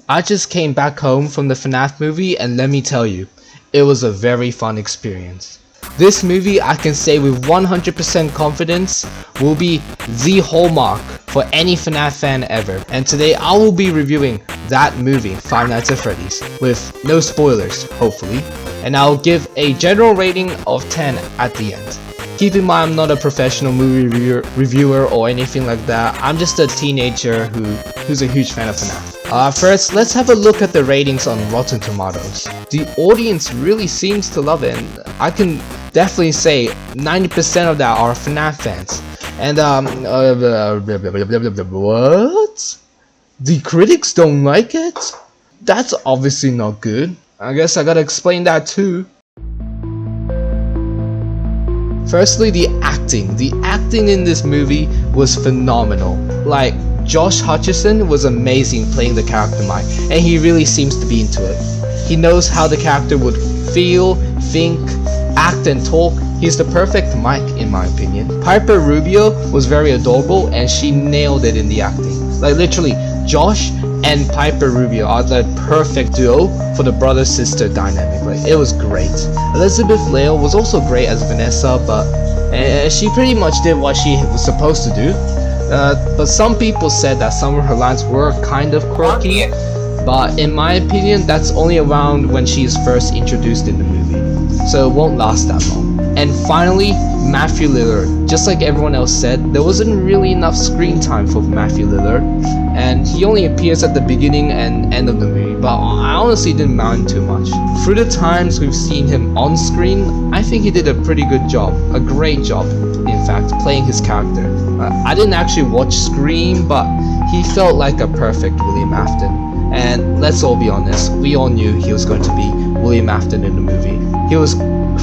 I just came back home from the FNAF movie and let me tell you, it was a very fun experience. This movie, I can say with 100% confidence, will be the hallmark for any FNAF fan ever. And today I will be reviewing that movie, Five Nights at Freddy's, with no spoilers, hopefully. And I'll give a general rating of 10 at the end. Keep in mind I'm not a professional movie reviewer or anything like that. I'm just a teenager who's a huge fan of FNAF. First, let's have a look at the ratings on Rotten Tomatoes. The audience really seems to love it, and I can definitely say 90% of that are FNAF fans. And what? The critics don't like it? That's obviously not good. I guess I gotta explain that too. Firstly, the acting. The acting in this movie was phenomenal. Like, Josh Hutcherson was amazing playing the character Mike, and he really seems to be into it. He knows how the character would feel, think, act and talk. He's the perfect Mike in my opinion. Piper Rubio was very adorable and she nailed it in the acting. Like literally, Josh and Piper Rubio are the perfect duo for the brother-sister dynamic. Like, it was great. Elizabeth Lale was also great as Vanessa, but she pretty much did what she was supposed to do. But some people said that some of her lines were kind of quirky, but in my opinion, that's only around when she is first introduced in the movie, so it won't last that long. And finally, Matthew Lillard. Just like everyone else said, there wasn't really enough screen time for Matthew Lillard, and he only appears at the beginning and end of the movie, but I honestly didn't mind too much. Through the times we've seen him on screen, I think he did a pretty good job, a great job in fact, playing his character. I didn't actually watch Scream, but he felt like a perfect William Afton. And let's all be honest, we all knew he was going to be William Afton in the movie. He was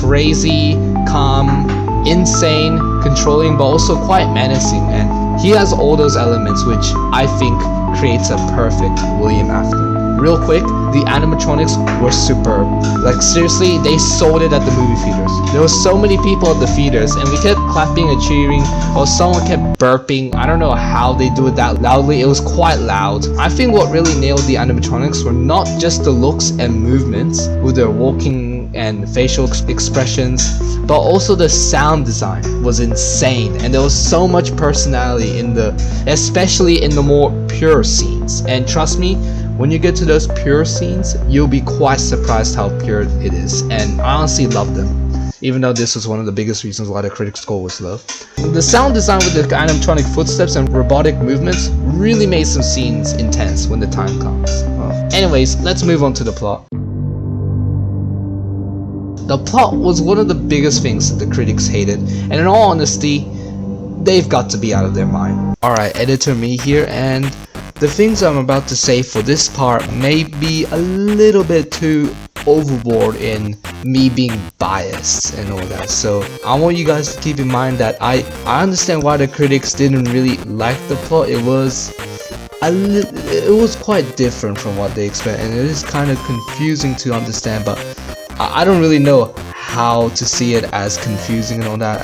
crazy, calm, insane, controlling, but also quite menacing, and he has all those elements which I think creates a perfect William Afton. Real quick, the animatronics were superb. Like seriously, they sold it at the movie theaters. There were so many people at the theaters and we kept clapping and cheering, or someone kept burping. I don't know how they do it that loudly. It was quite loud. I think what really nailed the animatronics were not just the looks and movements with their walking and facial expressions, but also the sound design was insane, and there was so much personality especially in the more pure scenes. And trust me, when you get to those pure scenes, you'll be quite surprised how pure it is, and I honestly loved them, even though this was one of the biggest reasons why the critic score was low. The sound design with the animatronic footsteps and robotic movements really made some scenes intense when the time comes. Anyways, let's move on to the plot. The plot was one of the biggest things that the critics hated, and in all honesty, they've got to be out of their mind. Alright, editor me here, and the things I'm about to say for this part may be a little bit too overboard in me being biased and all that, so I want you guys to keep in mind that I understand why the critics didn't really like the plot. It was quite different from what they expect, and it is kind of confusing to understand, but I don't really know how to see it as confusing and all that,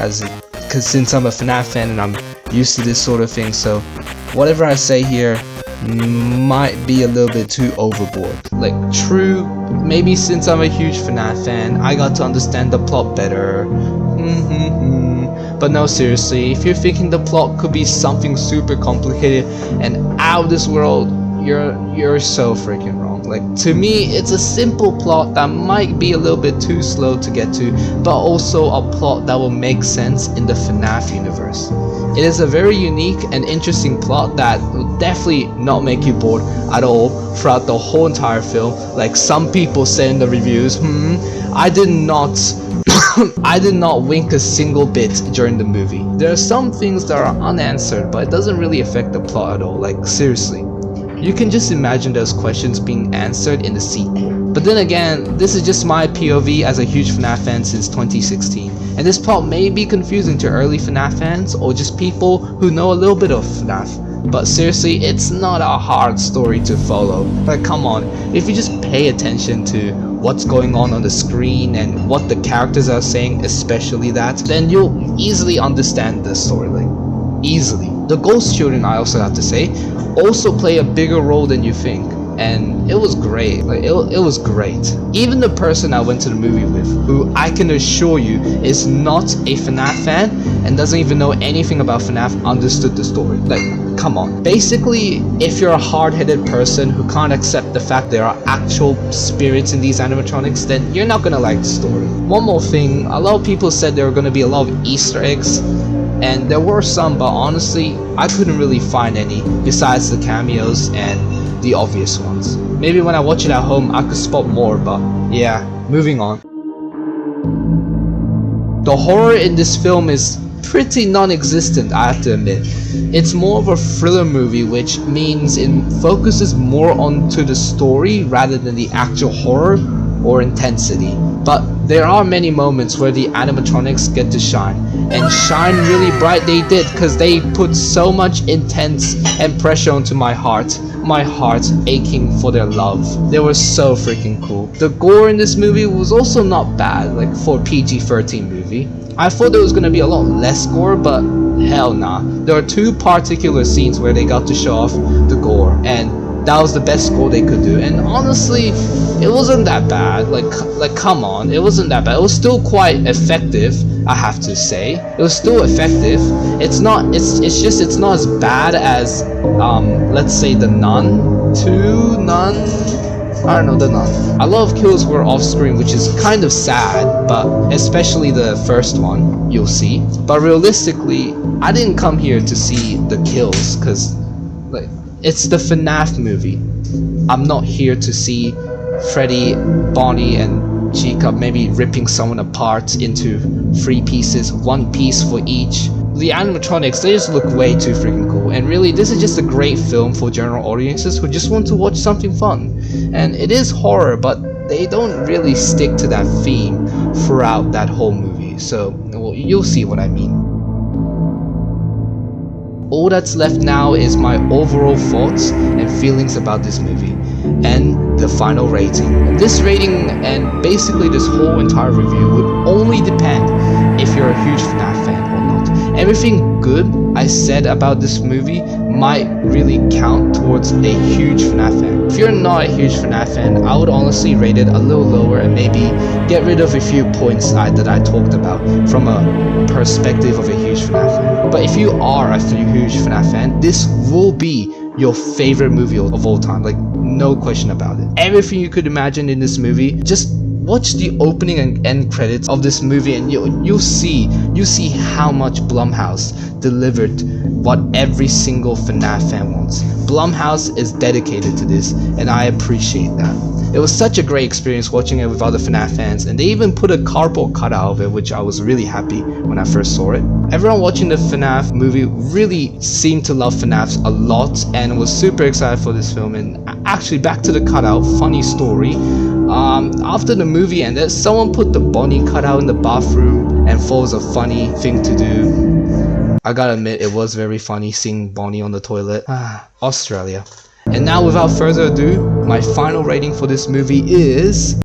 because since I'm a FNAF fan and I'm used to this sort of thing, so whatever I say here might be a little bit too overboard. Like, true, maybe since I'm a huge FNAF fan, I got to understand the plot better. But no, seriously, if you're thinking the plot could be something super complicated and out of this world, you're so freaking wrong. Like, to me, it's a simple plot that might be a little bit too slow to get to, but also a plot that will make sense in the FNAF universe. It is a very unique and interesting plot that will definitely not make you bored at all throughout the whole entire film. Like some people say in the reviews, I did not I did not wink a single bit during the movie. There are some things that are unanswered, but it doesn't really affect the plot at all. Like, seriously. You can just imagine those questions being answered in the sequel. But then again, this is just my POV as a huge FNAF fan since 2016, and this plot may be confusing to early FNAF fans or just people who know a little bit of FNAF. But seriously, it's not a hard story to follow. Like, come on, if you just pay attention to what's going on the screen and what the characters are saying, especially that, then you'll easily understand the storyline. Easily. The ghost children, I also have to say, also play a bigger role than you think. and it was great. Like it was great. Even the person I went to the movie with, who I can assure you is not a FNAF fan and doesn't even know anything about FNAF, understood the story. Like, come on. Basically, if you're a hard-headed person who can't accept the fact there are actual spirits in these animatronics, then you're not gonna like the story. One more thing, a lot of people said there were gonna be a lot of Easter eggs, and there were some, but honestly, I couldn't really find any besides the cameos and the obvious ones. Maybe when I watch it at home, I could spot more, but yeah, moving on. The horror in this film is pretty non-existent, I have to admit. It's more of a thriller movie, which means it focuses more onto the story rather than the actual horror or intensity. But there are many moments where the animatronics get to shine, and shine really bright they did, because they put so much intense and pressure onto my heart aching for their love. They were so freaking cool. The gore in this movie was also not bad, like for a PG-13 movie. I thought there was gonna be a lot less gore, but hell nah. There are two particular scenes where they got to show off the gore, and that was the best gore they could do. And honestly, it wasn't that bad. Like come on, it wasn't that bad. It was still quite effective, I have to say. It was still effective. It's not as bad as let's say The Nun 2, Nun. I don't know, The Nun. A lot of kills were off screen, which is kind of sad, but especially the first one, you'll see. But realistically, I didn't come here to see the kills, because like, it's the FNAF movie. I'm not here to see Freddy, Bonnie, and Chica maybe ripping someone apart into 3 pieces, 1 piece for each. The animatronics, they just look way too freaking cool, and really this is just a great film for general audiences who just want to watch something fun. And it is horror, but they don't really stick to that theme throughout that whole movie, so well, you'll see what I mean. All that's left now is my overall thoughts and feelings about this movie, and the final rating. This rating and basically this whole entire review would only depend if you're a huge FNAF fan or not. Everything good I said about this movie might really count towards a huge FNAF fan. If you're not a huge FNAF fan, I would honestly rate it a little lower and maybe get rid of a few points that I talked about from a perspective of a huge FNAF fan. But if you are a huge FNAF fan, this will be your favorite movie of all time, like no question about it. Everything you could imagine in this movie, just watch the opening and end credits of this movie and you'll see how much Blumhouse delivered what every single FNAF fan wants. Blumhouse is dedicated to this, and I appreciate that. It was such a great experience watching it with other FNAF fans, and they even put a cardboard cutout of it, which I was really happy when I first saw it. Everyone watching the FNAF movie really seemed to love FNAF a lot and was super excited for this film. And actually, back to the cutout, funny story. After the movie ended, someone put the Bonnie cutout in the bathroom and thought it was a funny thing to do. I gotta admit, it was very funny seeing Bonnie on the toilet. Australia. And now, without further ado, my final rating for this movie is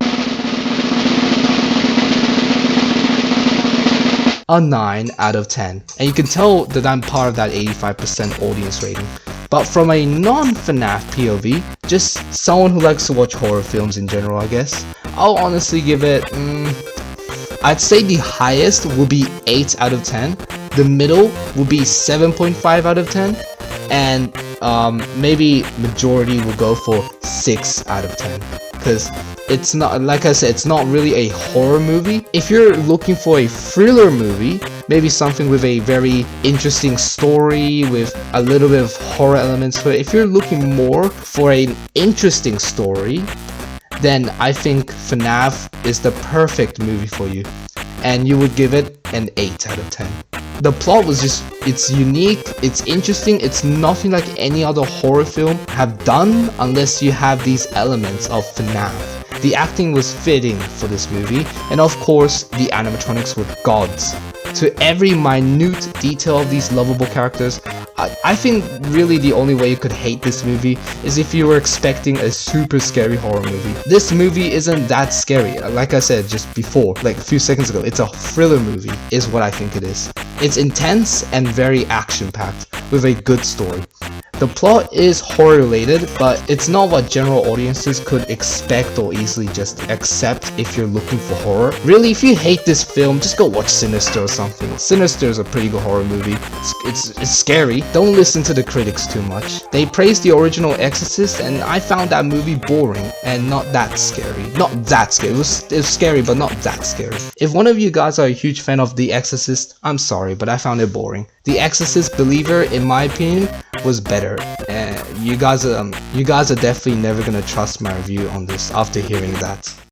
a 9 out of 10. And you can tell that I'm part of that 85% audience rating. But from a non-FNAF POV, just someone who likes to watch horror films in general, I guess, I'll honestly give it, I'd say the highest will be 8 out of 10, the middle will be 7.5 out of 10, and maybe majority will go for 6 out of 10. Because it's not, like I said, it's not really a horror movie. If you're looking for a thriller movie, maybe something with a very interesting story with a little bit of horror elements to it, if you're looking more for an interesting story, then I think FNAF is the perfect movie for you, and you would give it an 8 out of 10. The plot was just, it's unique, it's interesting, it's nothing like any other horror film have done unless you have these elements of FNAF. The acting was fitting for this movie, and of course, the animatronics were gods. To every minute detail of these lovable characters, I think really the only way you could hate this movie is if you were expecting a super scary horror movie. This movie isn't that scary. Like I said just before, like a few seconds ago, it's a thriller movie, is what I think it is. It's intense and very action-packed, with a good story. The plot is horror related, but it's not what general audiences could expect or easily just accept if you're looking for horror. Really, if you hate this film, just go watch Sinister or something. Sinister is a pretty good horror movie. It's scary. Don't listen to the critics too much. They praised the original Exorcist, and I found that movie boring and not that scary. Not that scary. It was scary, but not that scary. If one of you guys are a huge fan of The Exorcist, I'm sorry, but I found it boring. The Exorcist Believer, in my opinion, was better. And you guys are definitely never gonna trust my review on this after hearing that.